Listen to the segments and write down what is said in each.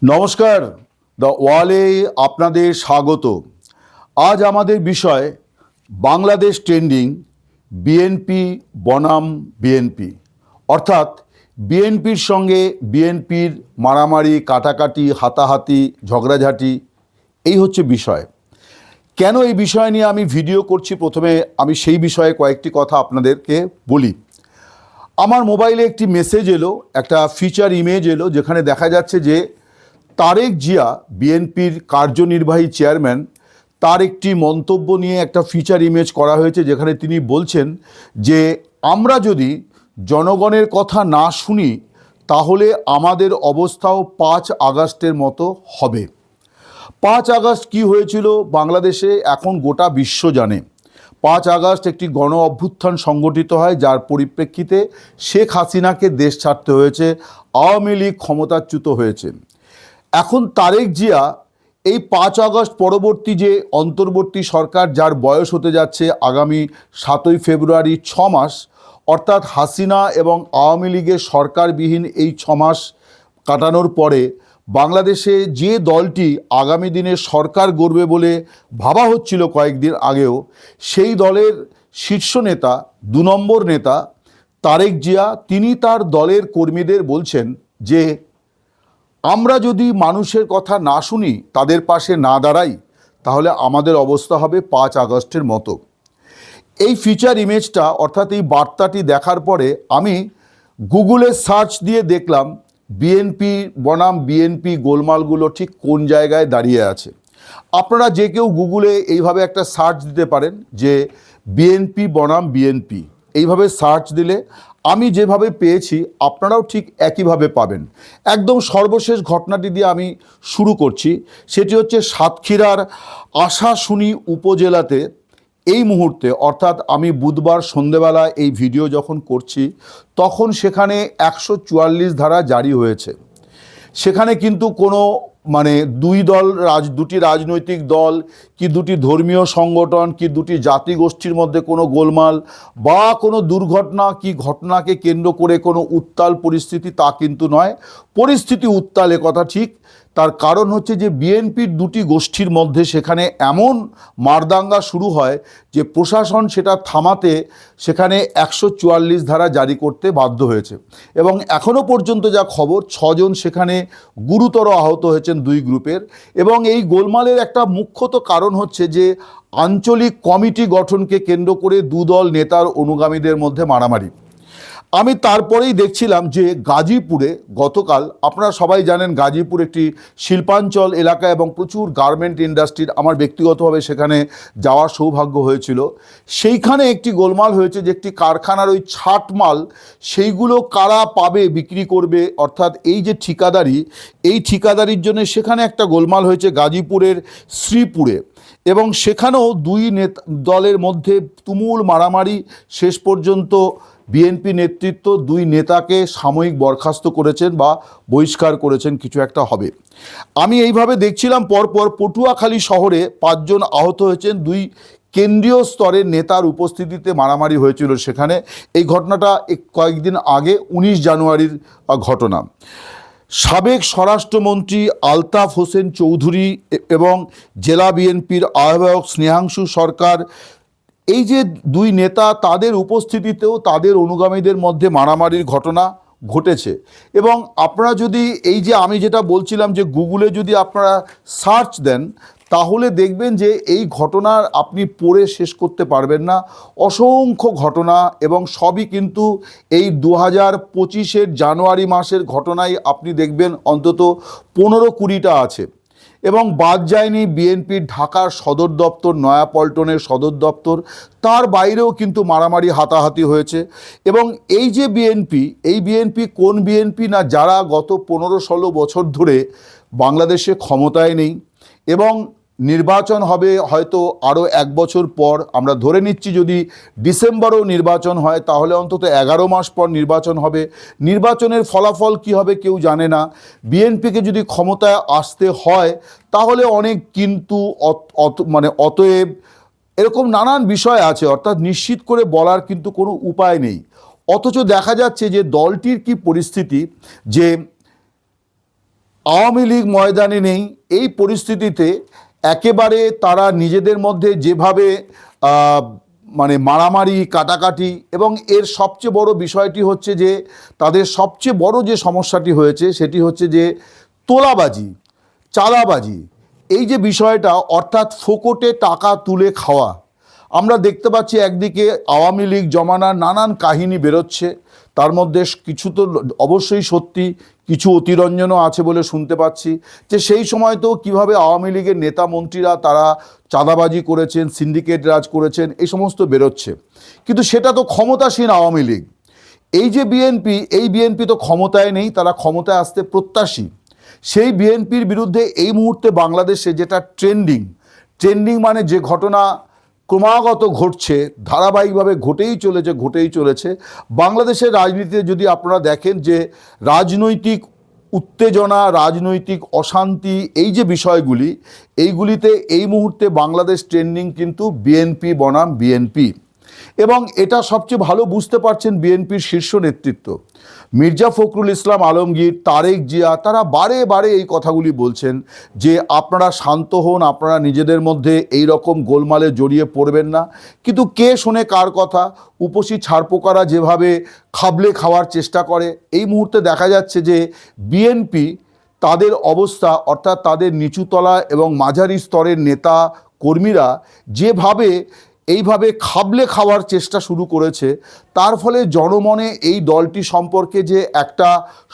নমস্কার, দ্য ওয়ালে আপনাদের স্বাগত। আজ আমাদের বিষয় বাংলাদেশ ট্রেন্ডিং বিএনপি বনাম বিএনপি, অর্থাৎ বিএনপির সঙ্গে বিএনপির মারামারি, কাটাকাটি, হাতাহাতি, ঝগড়াঝাটি, এই হচ্ছে বিষয়। কেন এই বিষয় নিয়ে আমি ভিডিও করছি, প্রথমে আমি সেই বিষয়ে কয়েকটি কথা আপনাদেরকে বলি। আমার মোবাইলে একটি মেসেজ এলো, একটা ফিচার ইমেজ এলো, যেখানে দেখা যাচ্ছে যে তারেক জিয়া, বিএনপির কার্যনির্বাহী চেয়ারম্যান, তার একটি মন্তব্য নিয়ে একটা ফিচার ইমেজ করা হয়েছে, যেখানে তিনি বলছেন যে আমরা যদি জনগণের কথা না শুনি তাহলে আমাদের অবস্থাও 5 আগস্টের মতো হবে। 5 আগস্ট কি হয়েছিল বাংলাদেশে এখন গোটা বিশ্ব জানে। 5 আগস্ট একটি গণ অভ্যুত্থান সংগঠিত হয়, যার পরিপ্রেক্ষিতে শেখ হাসিনাকে দেশ ছাড়তে হয়েছে, আওয়ামী লীগ ক্ষমতাচ্যুত হয়েছে। এখন তারেক জিয়া এই 5 আগস্ট পরবর্তী যে অন্তর্বর্তী সরকার, যার বয়স হতে যাচ্ছে আগামী 7ই ফেব্রুয়ারি, 6 মাস, অর্থাৎ হাসিনা এবং আওয়ামী লীগের সরকারবিহীন এই 6 মাস কাটানোর পরে বাংলাদেশে যে দলটি আগামী দিনে সরকার গড়বে বলে ভাবা হচ্ছিল কয়েকদিন আগেও, সেই দলের শীর্ষ নেতা, 2 নম্বর নেতা তারেক জিয়া, তিনি তার দলের কর্মীদের বলছেন যে আমরা যদি মানুষের কথা না শুনি, তাদের পাশে না দাঁড়াই, তাহলে আমাদের অবস্থা হবে 5 আগস্টের মতো। এই ফিচার ইমেজটা, অর্থাৎ এই বার্তাটি দেখার পরে আমি গুগলে সার্চ দিয়ে দেখলাম বিএনপি বনাম বিএনপি গোলমালগুলো ঠিক কোন জায়গায় দাঁড়িয়ে আছে। আপনারা যে কেউ গুগলে এইভাবে একটা সার্চ দিতে পারেন যে বিএনপি বনাম বিএনপি, এইভাবে সার্চ দিলে আমি যেভাবে পেয়েছি আপনারাও ঠিক একইভাবে পাবেন। একদম সর্বশেষ ঘটনাটি দিয়ে আমি শুরু করছি। সেটি হচ্ছে সাতক্ষীরার আশাশুনি উপজেলাতে এই মুহূর্তে, অর্থাৎ আমি বুধবার সন্ধেবেলা এই ভিডিও যখন করছি, তখন সেখানে 144 ধারা জারি হয়েছে। সেখানে কিন্তু কোনো দুটি রাজনৈতিক দল কি দুটি ধর্মীয় সংগঠন কি দুটি জাতিগোষ্ঠীর মধ্যে কোনো গোলমাল বা কোনো দুর্ঘটনা কি ঘটনাকে কেন্দ্র করে কোনো উত্তাল পরিস্থিতি, তা কিন্তু নয়। পরিস্থিতি উত্তাল, কথা ঠিক। তার কারণ হচ্ছে যে বিএনপির দুটি গোষ্ঠীর মধ্যে সেখানে এমন মারদাঙ্গা শুরু হয় যে প্রশাসন সেটা থামাতে সেখানে 144 ধারা জারি করতে বাধ্য হয়েছে। এবং এখনও পর্যন্ত যা খবর, 6 জন সেখানে গুরুতর আহত হয়েছেন 2 গ্রুপের। এবং এই গোলমালের একটা মুখ্যত কারণ হচ্ছে যে আঞ্চলিক কমিটি গঠনকে কেন্দ্র করে 2 দল নেতার অনুগামীদের মধ্যে মারামারি। আমি তারপরেই দেখছিলাম যে গাজীপুরে গতকাল, আপনারা সবাই জানেন গাজীপুর একটি শিল্পাঞ্চল এলাকা এবং প্রচুর গার্মেন্ট ইন্ডাস্ট্রির, আমার ব্যক্তিগতভাবে সেখানে যাওয়ার সৌভাগ্য হয়েছিল। সেইখানে একটি গোলমাল হয়েছে যে একটি কারখানার ওই ছাট মাল, সেইগুলো কারা পাবে, বিক্রি করবে, অর্থাৎ এই যে ঠিকাদারি, এই ঠিকাদারির জন্য সেখানে একটা গোলমাল হয়েছে গাজীপুরের শ্রীপুরে। এবং সেখানেও 2 দলের মধ্যে তুমুল মারামারি। শেষ পর্যন্ত বিএনপি নেতৃত্ব 2 নেতাকে সাময়িক বরখাস্ত করেছেন বা বহিষ্কার করেছেন, কিছু একটা হবে। আমি এইভাবে দেখছিলাম, পরপর পটুয়াখালী শহরে 5 জন আহত হয়েছেন, 2 কেন্দ্রীয় স্তরের নেতার উপস্থিতিতে মারামারি হয়েছিল সেখানে। এই ঘটনাটা কয়েকদিন আগে 19 জানুয়ারির ঘটনা। সাবেক স্বরাষ্ট্রমন্ত্রী আলতাফ হোসেন চৌধুরী এবং জেলা বিএনপির আহ্বায়ক স্নেহাংশু সরকার, এই যে 2 নেতা, তাদের উপস্থিতিতেও তাদের অনুগামীদের মধ্যে মারামারির ঘটনা ঘটেছে। এবং আপনারা যদি এই যে আমি যেটা বলছিলাম যে গুগলে যদি আপনারা সার্চ দেন, তাহলে দেখবেন যে এই ঘটনার আপনি পড়ে শেষ করতে পারবেন না। অসংখ্য ঘটনা, এবং সবই কিন্তু এই 2025-এর জানুয়ারি মাসের ঘটনাই আপনি দেখবেন অন্তত 15-20টা আছে। এবং বাদ যায়নি বিএনপির ঢাকার সদর দপ্তর, নয়াপল্টনের সদর দপ্তর, তার বাইরেও কিন্তু মারামারি, হাতাহাতি হয়েছে। এবং এই যে বিএনপি, এই বিএনপি কোন বিএনপি না, যারা গত 15-16 বছর ধরে বাংলাদেশে ক্ষমতায় নেই, এবং নির্বাচন হবে হয়তো আরও 1 বছর পর। আমরা ধরে নিচ্ছি যদি ডিসেম্বরেও নির্বাচন হয়, তাহলে অন্তত 11 মাস পর নির্বাচন হবে। নির্বাচনের ফলাফল কি হবে কেউ জানে না। বিএনপিকে যদি ক্ষমতায় আসতে হয় তাহলে অনেক কিন্তু, অতএব এরকম নানান বিষয় আছে, অর্থাৎ নিশ্চিত করে বলার কিন্তু কোনো উপায় নেই। অথচ দেখা যাচ্ছে যে দলটির কি পরিস্থিতি, যে আওয়ামী লীগ ময়দানে নেই, এই পরিস্থিতিতে একেবারে তারা নিজেদের মধ্যে যেভাবে মানে মারামারি কাটাকাটি, এবং এর সবচেয়ে বড় বিষয়টি হচ্ছে যে তাদের সবচেয়ে বড় যে সমস্যাটি হয়েছে সেটি হচ্ছে যে তোলাবাজি, চাঁদাবাজি, এই যে বিষয়টা, অর্থাৎ ফোকটে টাকা তুলে খাওয়া। আমরা দেখতে পাচ্ছি একদিকে আওয়ামী লীগ জমানার নানান কাহিনী বেরোচ্ছে, তার মধ্যে কিছু তো অবশ্যই সত্যি, কিছু অতিরঞ্জনও আছে বলে শুনতে পাচ্ছি, যে সেই সময় তো কীভাবে আওয়ামী লীগের নেতা মন্ত্রীরা তারা চাঁদাবাজি করেছেন, সিন্ডিকেট রাজ করেছেন, এই সমস্ত বেরোচ্ছে। কিন্তু সেটা তো ক্ষমতাসীন আওয়ামী লীগ। এই যে বিএনপি, এই বিএনপি তো ক্ষমতায় নেই, তারা ক্ষমতায় আসতে প্রত্যাশী। সেই বিএনপির বিরুদ্ধে এই মুহূর্তে বাংলাদেশে যেটা ট্রেন্ডিং মানে যে ঘটনা ক্রমাগত ঘটছে, ধারাবাহিকভাবে ঘটেই চলেছে বাংলাদেশের রাজনীতিতে। যদি আপনারা দেখেন যে রাজনৈতিক উত্তেজনা, রাজনৈতিক অশান্তি, এই যে বিষয়গুলি, এইগুলিতে এই মুহূর্তে বাংলাদেশ ট্রেন্ডিং কিন্তু বিএনপি বনাম বিএনপি। এবং এটা সবচেয়ে ভালো বুঝতে পারছেন বিএনপির শীর্ষ নেতৃত্ব, মির্জা ফখরুল ইসলাম আলমগীর, তারেক জিয়া, তারা বারে বারে এই কথাগুলি বলছেন যে আপনারা শান্ত হন, আপনারা নিজেদের মধ্যে এই রকম গোলমালে জড়িয়ে পড়বেন না। কিন্তু কে শোনে কার কথা? উপসী ছারপোকারা যেভাবে খাবলে খাওয়ার চেষ্টা করে, এই মুহূর্তে দেখা যাচ্ছে যে বিএনপি তাদের অবস্থা, অর্থাৎ তাদের নিচুতলা এবং মাঝারি স্তরের নেতা কর্মীরা যেভাবে এইভাবে খাবলে খাওয়ার চেষ্টা শুরু করেছে, তার ফলে জনমনে এই দলটি সম্পর্কে যে একটা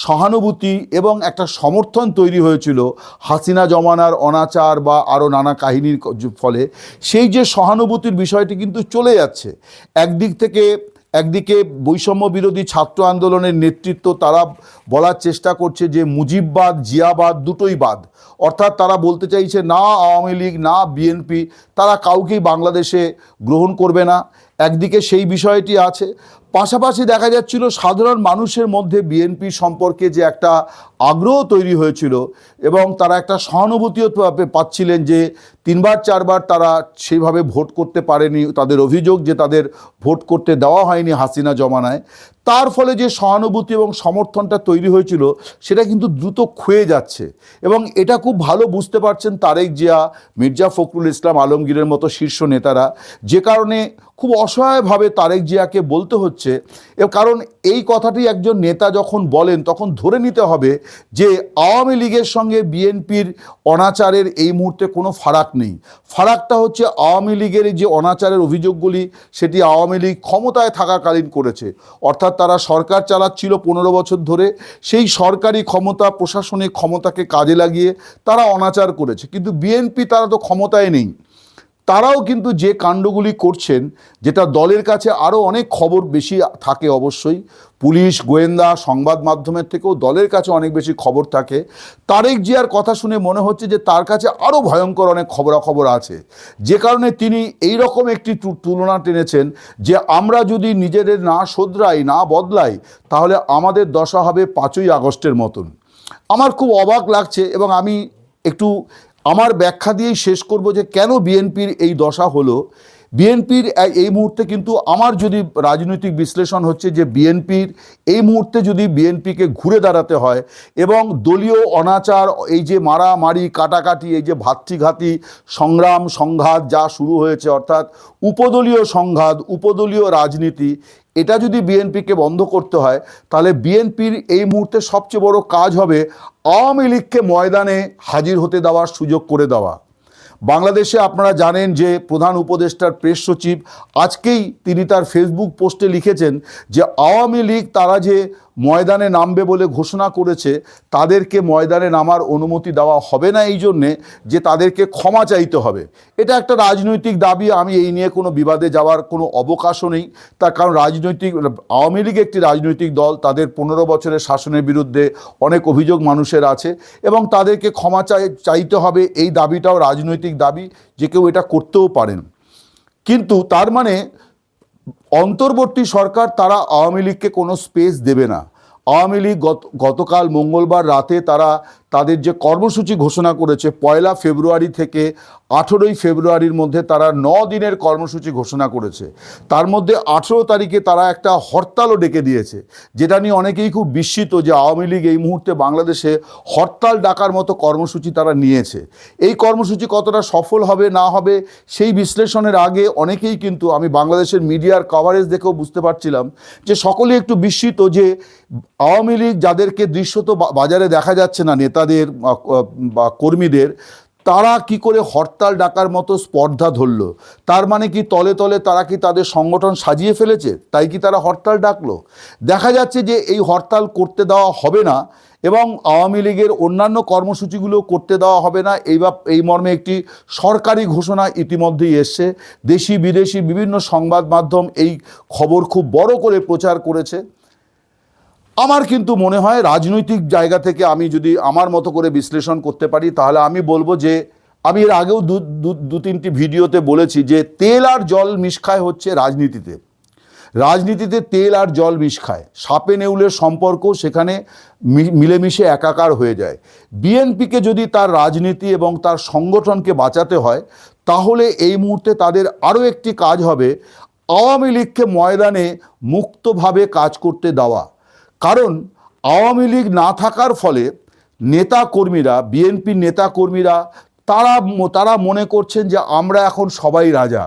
সহানুভূতি এবং একটা সমর্থন তৈরি হয়েছিল হাসিনা জমানার অনাচার বা আরও নানা কাহিনীর ফলে, সেই যে সহানুভূতির বিষয়টি কিন্তু চলে যাচ্ছে। একদিকে বৈষম্য বিরোধী ছাত্র আন্দোলনের নেতৃত্ব, তারা বলার চেষ্টা করছে যে মুজিববাদ, জিয়াবাদ দুটোই বাদ, অর্থাৎ তারা বলতে চাইছে না আওয়ামী লীগ না বিএনপি, তারা কাউকেই বাংলাদেশে গ্রহণ করবে না। একদিকে সেই বিষয়টি আছে, পাশাপাশি দেখা যাচ্ছিল সাধারণ মানুষের মধ্যে বিএনপি সম্পর্কে যে একটা আগ্রহ তৈরি হয়েছিল এবং তারা একটা সহানুভূতিও পাচ্ছিলেন যে 3-4বার তারা সেইভাবে ভোট করতে পারেনি, তাদের অভিযোগ যে তাদের ভোট করতে দেওয়া হয়নি হাসিনা জমানায়। তার ফলে যে সহানুভূতি এবং সমর্থনটা তৈরি হয়েছিল সেটা কিন্তু দ্রুত ক্ষয়ে যাচ্ছে, এবং এটা খুব ভালো বুঝতে পারছেন তারেক জিয়া, মির্জা ফখরুল ইসলাম আলমগীরের মতো শীর্ষ নেতারা, যে কারণে খুব অসহায়ভাবে তারেক জিয়াকে বলতে হচ্ছে। কারণ এই কথাটি একজন নেতা যখন বলেন তখন ধরে নিতে হবে যে আওয়ামী লীগের সঙ্গে বিএনপির অনাচারের এই মুহূর্তে কোনো ফারাক নেই। ফারাকটা হচ্ছে আওয়ামী লীগের যে অনাচারের অভিযোগগুলি, সেটি আওয়ামী লীগ ক্ষমতায় থাকাকালীন করেছে, অর্থাৎ তারা সরকার চালাচ্ছিল 15 বছর ধরে, সেই সরকারি ক্ষমতা, প্রশাসনিক ক্ষমতাকে কাজে লাগিয়ে তারা অনাচার করেছে। কিন্তু বিএনপি তারা তো ক্ষমতায় নেই, তারাও কিন্তু যে কাণ্ডগুলি করছেন, যেটা দলের কাছে আরও অনেক খবর বেশি থাকে, অবশ্যই পুলিশ, গোয়েন্দা, সংবাদ মাধ্যমের থেকেও দলের কাছে অনেক বেশি খবর থাকে। তারেক জিয়ার কথা শুনে মনে হচ্ছে যে তার কাছে আরও ভয়ঙ্কর অনেক খবরাখবর আছে, যে কারণে তিনি এই রকম একটি তুলনা টেনেছেন যে আমরা যদি নিজেদের না শোধরাই, না বদলাই, তাহলে আমাদের দশা হবে 5ই আগস্টের মতন। আমার খুব অবাক লাগছে, এবং আমি একটু আমার ব্যাখ্যা দিয়েই শেষ করব যে কেন বিএনপির এই দশা হলো। বিএনপির এই মুহূর্তে কিন্তু আমার যদি রাজনৈতিক বিশ্লেষণ হচ্ছে যে বিএনপির এই মুহূর্তে যদি বিএনপিকে ঘুরে দাঁড়াতে হয় এবং দলীয় অনাচার, এই যে মারামারি কাটাকাটি, এই যে ভাতৃঘাতী সংগ্রাম সংঘাত যা শুরু হয়েছে, অর্থাৎ উপদলীয় সংঘাত, উপদলীয় রাজনীতি, এটা যদি বিএনপিকে বন্ধ করতে হয়, তাহলে বিএনপির এই মুহূর্তে সবচেয়ে বড় কাজ হবে আওয়ামী লীগকে ময়দানে হাজির হতে দেওয়ার সুযোগ করে দেওয়া। বাংলাদেশে আপনারা জানেন যে প্রধান উপদেষ্টার প্রেস সচিব আজকেই তিনি তার ফেসবুক পোস্টে লিখেছেন যে আওয়ামী লীগ তারা যে ময়দানে নামবে বলে ঘোষণা করেছে, তাদেরকে ময়দানে নামার অনুমতি দেওয়া হবে না, এই জন্যে যে তাদেরকে ক্ষমা চাইতে হবে। এটা একটা রাজনৈতিক দাবি, আমি এই নিয়ে কোনো বিবাদে যাওয়ার কোনো অবকাশও নেই। তার কারণ আওয়ামী লীগ একটি রাজনৈতিক দল, তাদের 15 বছরের শাসনের বিরুদ্ধে অনেক অভিযোগ মানুষের আছে, এবং তাদেরকে ক্ষমা চাইতে হবে, এই দাবিটাও রাজনৈতিক দাবি, যে কেউ এটা করতেও পারেন। কিন্তু তার মানে অন্তর্বর্তী সরকার তারা আওয়ামী লীগকে কোনো স্পেস দেবে না। আওয়ামী লীগ গতকাল মঙ্গলবার রাতে তারা তাদের যে কর্মসূচি ঘোষণা করেছে 1 ফেব্রুয়ারি থেকে 18 ফেব্রুয়ারির মধ্যে তারা 9 দিনের কর্মসূচি ঘোষণা করেছে। তার মধ্যে 18 তারিখে তারা একটা হরতালও ডেকে দিয়েছে, যেটা নিয়ে অনেকেই খুব বিস্মিত যে আওয়ামী লীগ এই মুহূর্তে বাংলাদেশে হরতাল ডাকার মতো কর্মসূচি তারা নিয়েছে। এই কর্মসূচি কতটা সফল হবে না হবে সেই বিশ্লেষণের আগে অনেকেই কিন্তু, আমি বাংলাদেশের মিডিয়ার কভারেজ দেখেও বুঝতে পারছিলাম যে সকলেই একটু বিস্মিত যে আওয়ামী লীগ যাদেরকে দৃশ্যত বাজারে দেখা যাচ্ছে না, নেতাদের বা কর্মীদের, তারা কি করে হরতাল ডাকার মতো স্পর্ধা ধরল। তার মানে কি তলে তলে তারা কি তাদের সংগঠন সাজিয়ে ফেলেছে, তাই কি তারা হরতাল ডাকলো? দেখা যাচ্ছে যে এই হরতাল করতে দেওয়া হবে না এবং আওয়ামী লীগের অন্যান্য কর্মসূচিগুলো করতে দেওয়া হবে না, এই মর্মে একটি সরকারি ঘোষণা ইতিমধ্যেই এসছে। দেশি বিদেশি বিভিন্ন সংবাদ মাধ্যম এই খবর খুব বড় করে প্রচার করেছে। আমার কিন্তু মনে হয় রাজনৈতিক জায়গা থেকে আমি যদি আমার মতো করে বিশ্লেষণ করতে পারি, তাহলে আমি বলবো যে আমি এর আগেও দু তিনটি ভিডিওতে বলেছি যে তেল আর জল মিশখায় হচ্ছে রাজনীতিতে। রাজনীতিতে তেল আর জল মিশখায়, সাপে নেউলের সম্পর্ক সেখানে মিলেমিশে একাকার হয়ে যায়। বিএনপিকে যদি তার রাজনীতি এবং তার সংগঠনকে বাঁচাতে হয়, তাহলে এই মুহূর্তে তাদের আরও একটি কাজ হবে, আওয়ামী লীগকে ময়দানে মুক্তভাবে কাজ করতে দেওয়া। কারণ আওয়ামী লীগ না থাকার ফলে নেতাকর্মীরা, বিএনপির নেতাকর্মীরা তারা মনে করছেন যে আমরা এখন সবাই রাজা,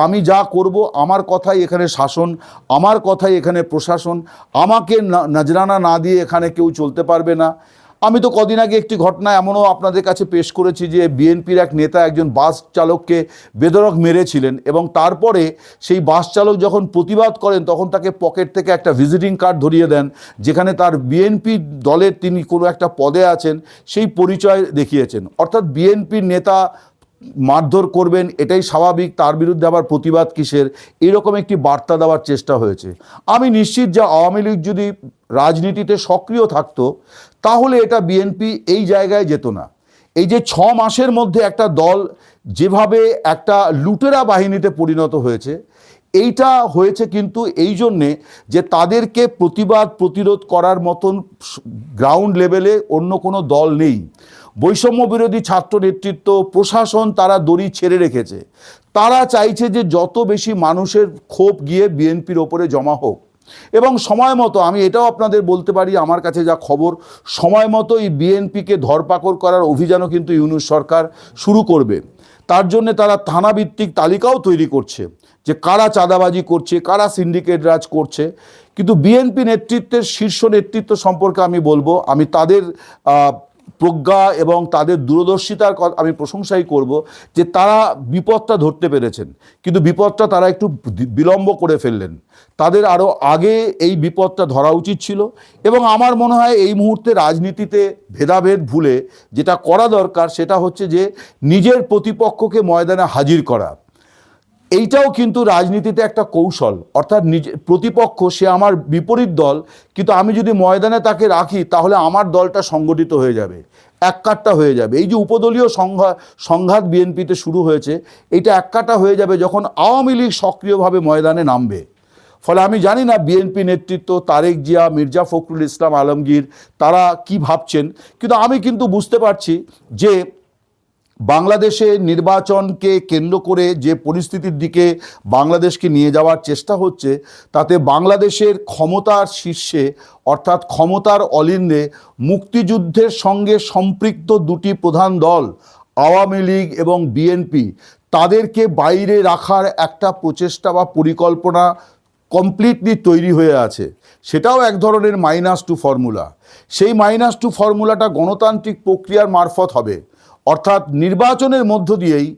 আমি যা করব, আমার কথাই এখানে শাসন, আমার কথাই এখানে প্রশাসন, আমাকে নজরানা না দিয়ে এখানে কেউ চলতে পারবে না। আমি তো কদিন আগে একটি ঘটনা এমনও আপনাদের কাছে পেশ করেছি যে বিএনপির এক নেতা একজন বাস চালককে বেধড়ক মেরেছিলেন এবং তারপরে সেই বাস চালক যখন প্রতিবাদ করেন তখন তাকে পকেট থেকে একটা ভিজিটিং কার্ড ধরিয়ে দেন, যেখানে তার বিএনপি দলের তিনি কোনো একটা পদে আছেন সেই পরিচয় দেখিয়েছেন। অর্থাৎ বিএনপির নেতা মারধর করবেন এটাই স্বাভাবিক, তার বিরুদ্ধে আবার প্রতিবাদ কিসের, এরকম একটি বার্তা দেওয়ার চেষ্টা হয়েছে। আমি নিশ্চিত যে আওয়ামী লীগ যদি রাজনীতিতে সক্রিয় থাকতো তাহলে এটা বিএনপি এই জায়গায় যেত না। এই যে 6 মাসের মধ্যে একটা দল যেভাবে একটা লুটেরা বাহিনীতে পরিণত হয়েছে, এইটা হয়েছে কিন্তু এই জন্যে যে তাদেরকে প্রতিরোধ করার মতন গ্রাউন্ড লেভেলে অন্য কোনো দল নেই। বৈষম্য বিরোধী ছাত্র নেতৃত্ব, প্রশাসন তারা দড়ি ছেড়ে রেখেছে। তারা চাইছে যে যত বেশি মানুষের ক্ষোভ গিয়ে বিএনপির ওপরে জমা হোক এবং সময় মতো, আমি এটাও আপনাদের বলতে পারি আমার কাছে যা খবর, সময় মতো এই বিএনপিকে ধরপাকড় করার অভিযানও কিন্তু ইউনূস সরকার শুরু করবে। তার জন্য তারা থানাভিত্তিক তালিকাও তৈরি করছে যে কারা চাঁদাবাজি করছে, কারা সিন্ডিকেট রাজ করছে। কিন্তু বিএনপি নেতৃত্বের শীর্ষ নেতৃত্ব সম্পর্কে আমি বলবো, আমি তাদের প্রজ্ঞা এবং তাদের দূরদর্শিতার আমি প্রশংসাই করব যে তারা বিপদটা ধরতে পেরেছেন, কিন্তু বিপদটা তারা একটু বিলম্ব করে ফেললেন। তাদের আরও আগে এই বিপদটা ধরা উচিত ছিল এবং আমার মনে হয় এই মুহূর্তে রাজনীতিতে ভেদাভেদ ভুলে যেটা করা দরকার সেটা হচ্ছে যে নিজের প্রতিপক্ষকে ময়দানে হাজির করা। এইটাও কিন্তু রাজনীতিতে একটা কৌশল, অর্থাৎ প্রতিপক্ষ সে আমার বিপরীত দল, কিন্তু আমি যদি ময়দানে তাকে রাখি তাহলে আমার দলটা সংগঠিত হয়ে যাবে, এককাট্টা হয়ে যাবে। এই যে উপদলীয় সংঘাত বিএনপিতে শুরু হয়েছে, এইটা এককাট্টা হয়ে যাবে যখন আওয়ামী লীগ সক্রিয়ভাবে ময়দানে নামবে। ফলে আমি জানি না বিএনপি নেতৃত্ব তারেক জিয়া, মির্জা ফখরুল ইসলাম আলমগীর তারা কি ভাবছেন, কিন্তু আমি কিন্তু বুঝতে পারছি যে বাংলাদেশে নির্বাচনকে কেন্দ্র করে যে পরিস্থিতির দিকে বাংলাদেশকে নিয়ে যাওয়ার চেষ্টা হচ্ছে, তাতে বাংলাদেশের ক্ষমতার শীর্ষে অর্থাৎ ক্ষমতার অলিন্দে মুক্তিযুদ্ধের সঙ্গে সম্পৃক্ত দুটি প্রধান দল আওয়ামী লীগ এবং বিএনপি, তাদেরকে বাইরে রাখার একটা প্রচেষ্টা বা পরিকল্পনা কমপ্লিটলি তৈরি হয়ে আছে। সেটাও এক ধরনের -2 ফর্মুলা। সেই -2 ফর্মুলাটা গণতান্ত্রিক প্রক্রিয়ার মারফত হবে, অর্থাৎ নির্বাচনের মধ্য দিয়েই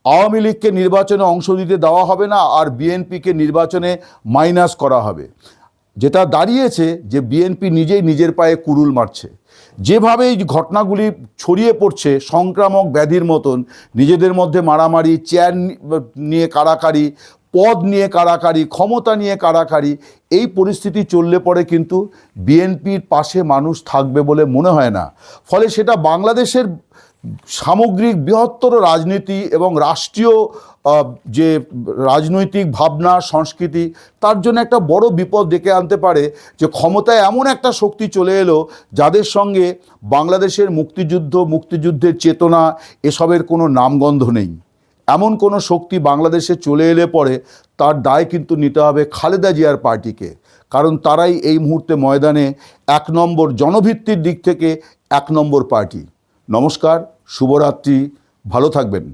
আওয়ামী লীগকে নির্বাচনে অংশ দিতে দেওয়া হবে না আর বিএনপিকে নির্বাচনে মাইনাস করা হবে। যেটা দাঁড়িয়েছে যে বিএনপি নিজেই নিজের পায়ে কুড়ুল মারছে। যেভাবে এই ঘটনাগুলি ছড়িয়ে পড়ছে সংক্রামক ব্যাধির মতন, নিজেদের মধ্যে মারামারি, চেয়ার নিয়ে কাড়াকাড়ি, পদ নিয়ে কাড়াকাড়ি, ক্ষমতা নিয়ে কাড়াকাড়ি, এই পরিস্থিতি চললে পরে কিন্তু বিএনপির পাশে মানুষ থাকবে বলে মনে হয় না। ফলে সেটা বাংলাদেশের সামগ্রিক বৃহত্তর রাজনীতি এবং রাষ্ট্রীয় যে রাজনৈতিক ভাবনা সংস্কৃতি, তার জন্য একটা বড় বিপদ ডেকে আনতে পারে যে ক্ষমতায় এমন একটা শক্তি চলে এলো যাদের সঙ্গে বাংলাদেশের মুক্তিযুদ্ধের চেতনা এসবের কোনো নামগন্ধ নেই। এমন কোনো শক্তি বাংলাদেশে চলে এলে পরে তার দায় কিন্তু নিতে হবে খালেদা জিয়ার পার্টিকে, কারণ তারাই এই মুহূর্তে ময়দানে 1 নম্বর জনভিত্তির দিক থেকে 1 নম্বর পার্টি। নমস্কার, শুভরাত্রি, ভালো থাকবেন।